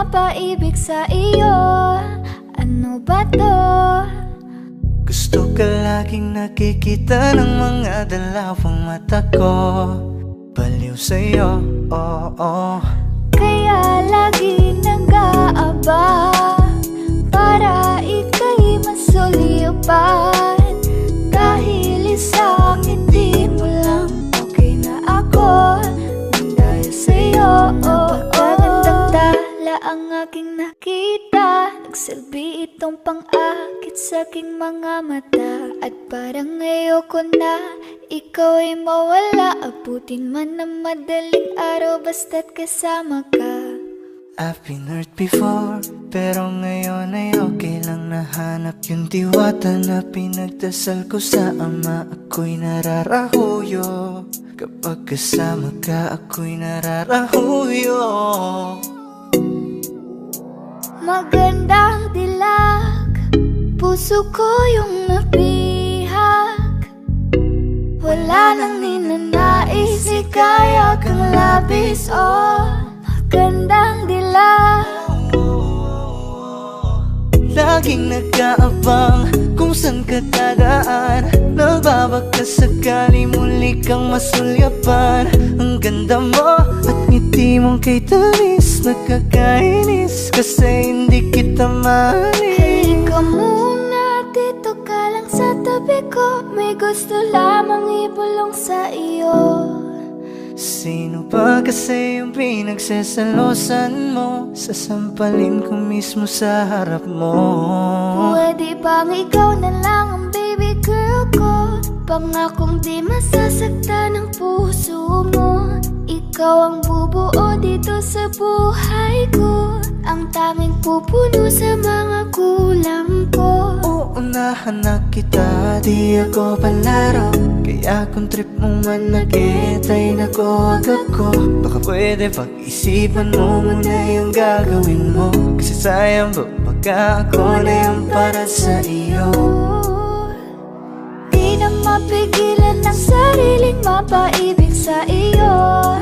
mapaibig sa iyo. Ano ba to? Gusto ka laging nakikita ng mga dalawang mata ko. Baliw sa'yo, oo. Kaya lagi nag-aaba para ika'y masulipan. Dahil isang ngiti mo lang, okay na ako nang dahil sa'yo. Napakagandang tala ang aking nakita. Nagsilbi itong pang-akit sa aking mga mata. At parang ayoko na ikaw ay mawala. Abutin man ng madaling araw basta't kasama ka. I've been hurt before, pero ngayon ay okay lang. Nahanap yung diwata na pinagdasal ko sa ama. Ako'y nararahuyo kapag kasama ka, ako'y nararahuyo. Magandang dilag, puso ko yung nabihag. Wala nang ninanais, ikaya kang labis, oh. Magandang dilag. Laging nag-aabang kung saan ka dadaan. Nagbabaka sakali muli kang masulyapan. Ang ganda mo at ngiti mong kay tamis. Nakakainis kasi hindi kita mahalin. Halika muna, dito ka lang sa tabi ko. May gusto lamang ibulong sa iyo. Sino ba kasi yung pinagsasalosan mo? Sasampalin ko mismo sa harap mo. Pwede bang ikaw na lang ang baby girl ko? Pangakong di masasaktan ang puso mo. Ikaw ang bubuo dito sa buhay ko. Ang tanging pupuno sa mga kulang ko. Uunahan na kita, di ako palaro. Kaya kung trip mo man nag-etay na ko ako. Baka pwede pag-isipan mo muna yung gagawin mo. Kasi sayang ba baka ako na yung para sa iyo. Di na mapigilan ang sariling mapaibig sa iyo.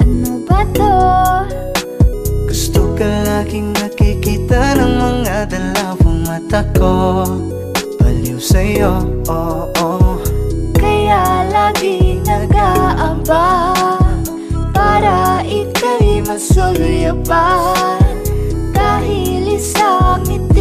Ano ba to? Gusto ka laging nakikita ng mga dalawang mata ko. Baliw sa'yo, oo. Kaya lagi nag-aaba para ika'y masulyapan. Dahil isang ngiti